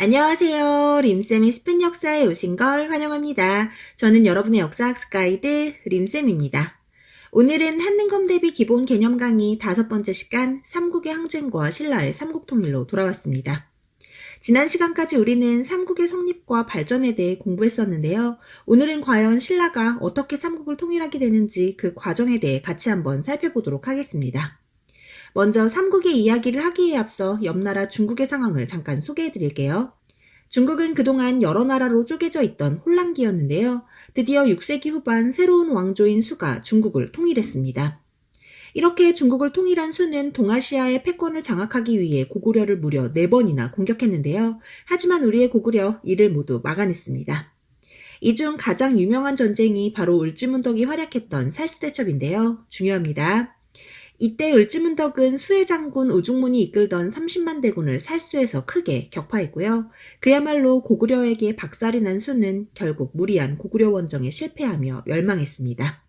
안녕하세요. 림쌤의 10분 역사에 오신 걸 환영합니다. 저는 여러분의 역사학습 가이드 림쌤입니다. 오늘은 한능검 대비 기본 개념 강의 5번째 시간 삼국의 항쟁과 신라의 삼국통일로 돌아왔습니다. 지난 시간까지 우리는 삼국의 성립과 발전에 대해 공부했었는데요. 오늘은 과연 신라가 어떻게 삼국을 통일하게 되는지 그 과정에 대해 같이 한번 살펴보도록 하겠습니다. 먼저 삼국의 이야기를 하기에 앞서 옆나라 중국의 상황을 잠깐 소개해 드릴게요. 중국은 그동안 여러 나라로 쪼개져 있던 혼란기였는데요. 드디어 6세기 후반 새로운 왕조인 수가 중국을 통일했습니다. 이렇게 중국을 통일한 수는 동아시아의 패권을 장악하기 위해 고구려를 무려 4번이나 공격했는데요. 하지만 우리의 고구려 이를 모두 막아냈습니다. 이 중 가장 유명한 전쟁이 바로 을지문덕이 활약했던 살수대첩인데요. 중요합니다. 이때 을지문덕은 수해 장군 우중문이 이끌던 30만 대군을 살수해서 크게 격파했고요. 그야말로 고구려에게 박살이 난 수는 결국 무리한 고구려 원정에 실패하며 멸망했습니다.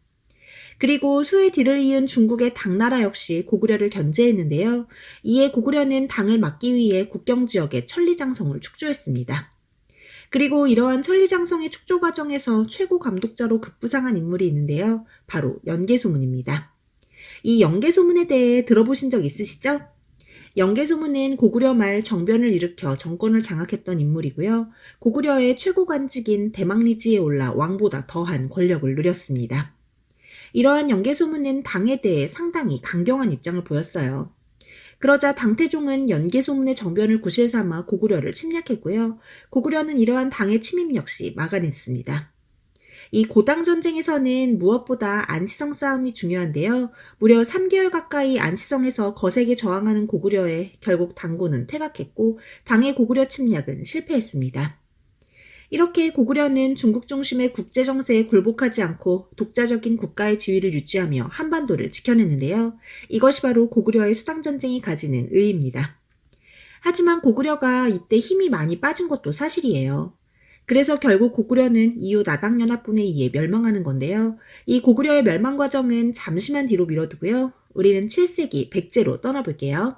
그리고 수의 뒤를 이은 중국의 당나라 역시 고구려를 견제했는데요. 이에 고구려는 당을 막기 위해 국경지역에 천리장성을 축조했습니다. 그리고 이러한 천리장성의 축조 과정에서 최고 감독자로 급부상한 인물이 있는데요. 바로 연개소문입니다. 이 연개소문에 대해 들어보신 적 있으시죠? 연개소문은 고구려 말 정변을 일으켜 정권을 장악했던 인물이고요. 고구려의 최고 관직인 대망리지에 올라 왕보다 더한 권력을 누렸습니다. 이러한 연개소문은 당에 대해 상당히 강경한 입장을 보였어요. 그러자 당태종은 연개소문의 정변을 구실 삼아 고구려를 침략했고요. 고구려는 이러한 당의 침입 역시 막아냈습니다. 이 고당 전쟁에서는 무엇보다 안시성 싸움이 중요한데요. 무려 3개월 가까이 안시성에서 거세게 저항하는 고구려에 결국 당군은 퇴각했고 당의 고구려 침략은 실패했습니다. 이렇게 고구려는 중국 중심의 국제 정세에 굴복하지 않고 독자적인 국가의 지위를 유지하며 한반도를 지켜냈는데요. 이것이 바로 고구려의 수당 전쟁이 가지는 의의입니다. 하지만 고구려가 이때 힘이 많이 빠진 것도 사실이에요. 그래서 결국 고구려는 이후 나당연합군에 의해 멸망하는 건데요. 이 고구려의 멸망 과정은 잠시만 뒤로 미뤄두고요. 우리는 7세기 백제로 떠나볼게요.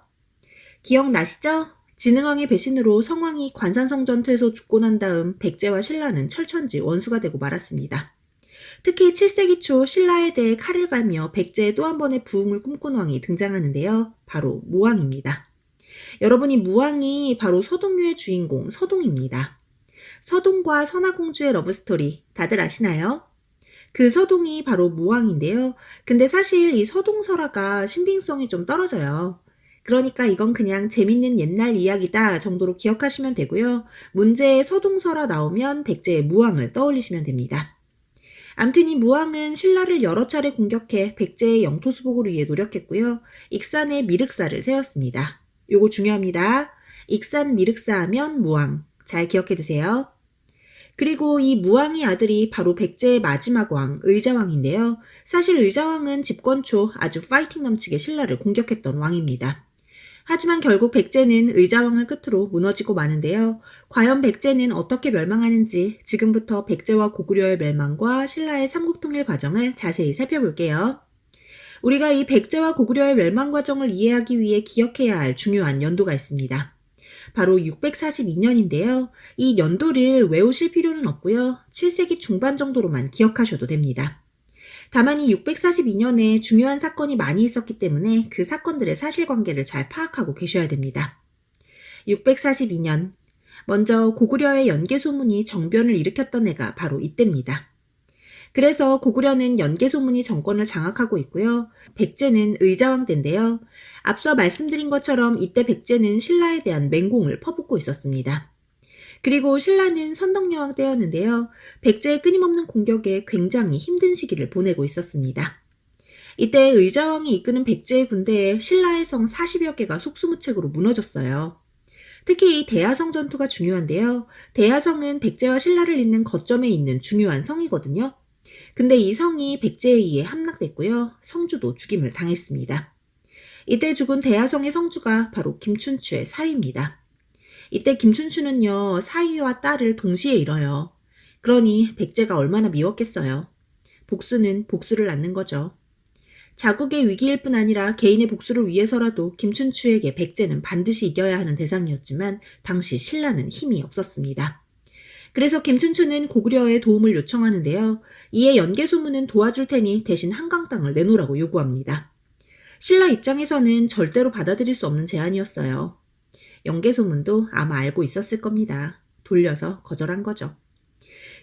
기억나시죠? 진흥왕의 배신으로 성왕이 관산성 전투에서 죽고 난 다음 백제와 신라는 철천지 원수가 되고 말았습니다. 특히 7세기 초 신라에 대해 칼을 갈며 백제의 또 한 번의 부흥을 꿈꾼 왕이 등장하는데요. 바로 무왕입니다. 여러분이 무왕이 바로 서동유의 주인공 서동입니다. 서동과 선화공주의 러브스토리 다들 아시나요? 그 서동이 바로 무왕인데요. 근데 사실 이 서동설화가 신빙성이 좀 떨어져요. 그러니까 이건 그냥 재밌는 옛날 이야기다 정도로 기억하시면 되고요. 문제에 서동설화 나오면 백제의 무왕을 떠올리시면 됩니다. 암튼 이 무왕은 신라를 여러 차례 공격해 백제의 영토 수복을 위해 노력했고요. 익산에 미륵사를 세웠습니다. 요거 중요합니다. 익산 미륵사 하면 무왕. 잘 기억해 두세요. 그리고 이 무왕의 아들이 바로 백제의 마지막 왕, 의자왕인데요. 사실 의자왕은 집권 초 아주 파이팅 넘치게 신라를 공격했던 왕입니다. 하지만 결국 백제는 의자왕을 끝으로 무너지고 마는데요. 과연 백제는 어떻게 멸망하는지 지금부터 백제와 고구려의 멸망과 신라의 삼국통일 과정을 자세히 살펴볼게요. 우리가 이 백제와 고구려의 멸망 과정을 이해하기 위해 기억해야 할 중요한 연도가 있습니다. 바로 642년인데요. 이 연도를 외우실 필요는 없고요. 7세기 중반 정도로만 기억하셔도 됩니다. 다만 이 642년에 중요한 사건이 많이 있었기 때문에 그 사건들의 사실관계를 잘 파악하고 계셔야 됩니다. 642년, 먼저 고구려의 연개소문이 정변을 일으켰던 해가 바로 이때입니다. 그래서 고구려는 연개소문이 정권을 장악하고 있고요. 백제는 의자왕 때인데요. 앞서 말씀드린 것처럼 이때 백제는 신라에 대한 맹공을 퍼붓고 있었습니다. 그리고 신라는 선덕여왕 때였는데요. 백제의 끊임없는 공격에 굉장히 힘든 시기를 보내고 있었습니다. 이때 의자왕이 이끄는 백제의 군대에 신라의 성 40여 개가 속수무책으로 무너졌어요. 특히 이 대하성 전투가 중요한데요. 대하성은 백제와 신라를 잇는 거점에 있는 중요한 성이거든요. 근데 이 성이 백제에 의해 함락됐고요. 성주도 죽임을 당했습니다. 이때 죽은 대하성의 성주가 바로 김춘추의 사위입니다. 이때 김춘추는요, 사위와 딸을 동시에 잃어요. 그러니 백제가 얼마나 미웠겠어요. 복수는 복수를 낳는 거죠. 자국의 위기일 뿐 아니라 개인의 복수를 위해서라도 김춘추에게 백제는 반드시 이겨야 하는 대상이었지만 당시 신라는 힘이 없었습니다. 그래서 김춘추는 고구려의 도움을 요청하는데요. 이에 연개소문은 도와줄 테니 대신 한강 땅을 내놓으라고 요구합니다. 신라 입장에서는 절대로 받아들일 수 없는 제안이었어요. 연개소문도 아마 알고 있었을 겁니다. 돌려서 거절한 거죠.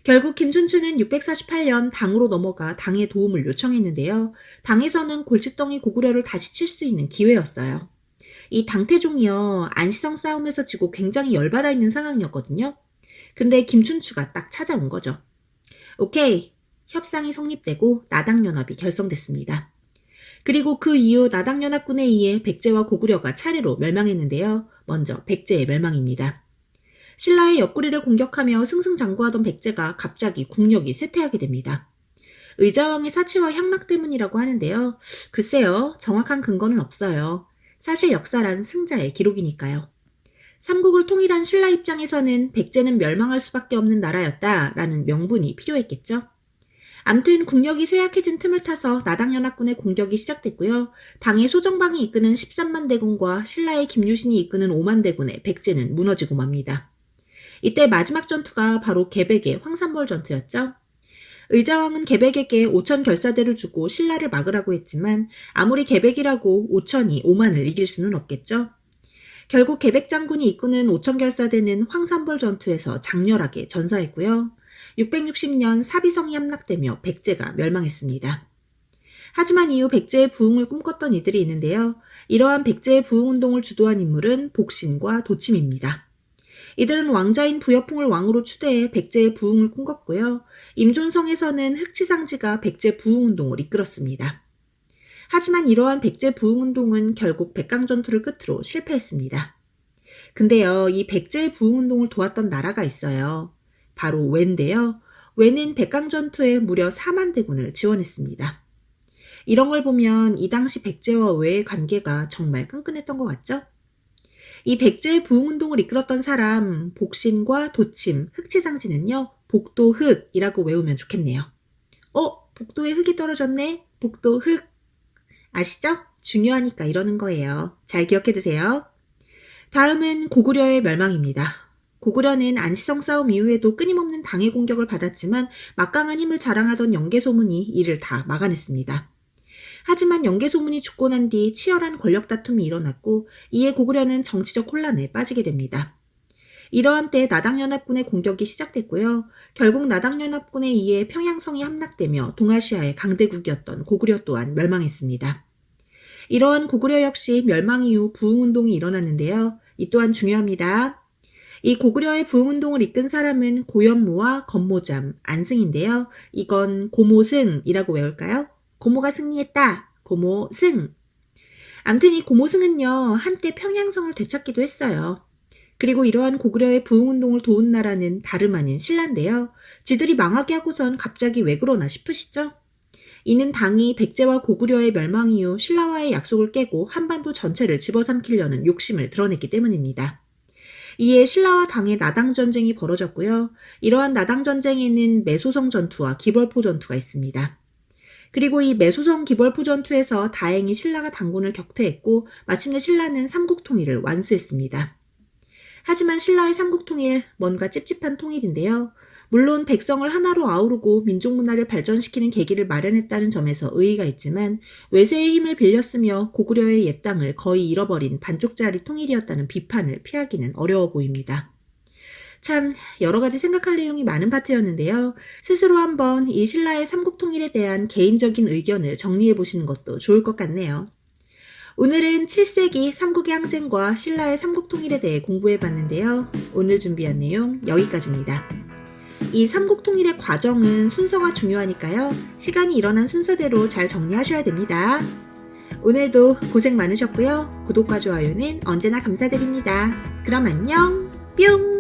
결국 김춘추는 648년 당으로 넘어가 당의 도움을 요청했는데요. 당에서는 골칫덩이 고구려를 다시 칠 수 있는 기회였어요. 이 당태종이요, 안시성 싸움에서 지고 굉장히 열받아 있는 상황이었거든요. 근데 김춘추가 딱 찾아온 거죠. 오케이, 협상이 성립되고 나당연합이 결성됐습니다. 그리고 그 이후 나당연합군에 의해 백제와 고구려가 차례로 멸망했는데요. 먼저 백제의 멸망입니다. 신라의 옆구리를 공격하며 승승장구하던 백제가 갑자기 국력이 쇠퇴하게 됩니다. 의자왕의 사치와 향락 때문이라고 하는데요. 글쎄요, 정확한 근거는 없어요. 사실 역사란 승자의 기록이니까요. 삼국을 통일한 신라 입장에서는 백제는 멸망할 수밖에 없는 나라였다라는 명분이 필요했겠죠. 암튼 국력이 쇠약해진 틈을 타서 나당연합군의 공격이 시작됐고요. 당의 소정방이 이끄는 13만 대군과 신라의 김유신이 이끄는 5만 대군의 백제는 무너지고 맙니다. 이때 마지막 전투가 바로 개백의 황산벌 전투였죠. 의자왕은 개백에게 5천 결사대를 주고 신라를 막으라고 했지만 아무리 개백이라고 5천이 5만을 이길 수는 없겠죠. 결국 개백 장군이 이끄는 5천 결사대는 황산벌 전투에서 장렬하게 전사했고요. 660년 사비성이 함락되며 백제가 멸망했습니다. 하지만 이후 백제의 부흥을 꿈꿨던 이들이 있는데요. 이러한 백제의 부흥운동을 주도한 인물은 복신과 도침입니다. 이들은 왕자인 부여풍을 왕으로 추대해 백제의 부흥을 꿈꿨고요. 임존성에서는 흑치상지가 백제 부흥운동을 이끌었습니다. 하지만 이러한 백제 부흥운동은 결국 백강전투를 끝으로 실패했습니다. 근데요, 이 백제의 부흥운동을 도왔던 나라가 있어요. 바로 외인데요. 외는 백강전투에 무려 4만 대군을 지원했습니다. 이런 걸 보면 이 당시 백제와 외의 관계가 정말 끈끈했던 것 같죠? 이 백제의 부흥운동을 이끌었던 사람, 복신과 도침, 흑치상지는요, 복도흑이라고 외우면 좋겠네요. 복도에 흑이 떨어졌네? 복도흑. 아시죠? 중요하니까 이러는 거예요. 잘 기억해두세요. 다음은 고구려의 멸망입니다. 고구려는 안시성 싸움 이후에도 끊임없는 당의 공격을 받았지만 막강한 힘을 자랑하던 연개소문이 이를 다 막아냈습니다. 하지만 연개소문이 죽고 난 뒤 치열한 권력 다툼이 일어났고 이에 고구려는 정치적 혼란에 빠지게 됩니다. 이러한 때 나당연합군의 공격이 시작됐고요. 결국 나당연합군에 의해 평양성이 함락되며 동아시아의 강대국이었던 고구려 또한 멸망했습니다. 이러한 고구려 역시 멸망 이후 부흥운동이 일어났는데요. 이 또한 중요합니다. 이 고구려의 부흥운동을 이끈 사람은 고연무와 건모잠, 안승인데요. 이건 고모승이라고 외울까요? 고모가 승리했다. 고모승. 암튼 이 고모승은요. 한때 평양성을 되찾기도 했어요. 그리고 이러한 고구려의 부흥운동을 도운 나라는 다름 아닌 신라인데요. 지들이 망하게 하고선 갑자기 왜 그러나 싶으시죠? 이는 당이 백제와 고구려의 멸망 이후 신라와의 약속을 깨고 한반도 전체를 집어삼키려는 욕심을 드러냈기 때문입니다. 이에 신라와 당의 나당전쟁이 벌어졌고요. 이러한 나당전쟁에는 매소성 전투와 기벌포 전투가 있습니다. 그리고 이 매소성 기벌포 전투에서 다행히 신라가 당군을 격퇴했고 마침내 신라는 삼국통일을 완수했습니다. 하지만 신라의 삼국통일, 뭔가 찝찝한 통일인데요. 물론 백성을 하나로 아우르고 민족 문화를 발전시키는 계기를 마련했다는 점에서 의의가 있지만 외세의 힘을 빌렸으며 고구려의 옛 땅을 거의 잃어버린 반쪽짜리 통일이었다는 비판을 피하기는 어려워 보입니다. 참 여러 가지 생각할 내용이 많은 파트였는데요. 스스로 한번 이 신라의 삼국통일에 대한 개인적인 의견을 정리해 보시는 것도 좋을 것 같네요. 오늘은 7세기 삼국의 항쟁과 신라의 삼국통일에 대해 공부해봤는데요. 오늘 준비한 내용 여기까지입니다. 이 삼국통일의 과정은 순서가 중요하니까요. 시간이 일어난 순서대로 잘 정리하셔야 됩니다. 오늘도 고생 많으셨고요. 구독과 좋아요는 언제나 감사드립니다. 그럼 안녕, 뿅!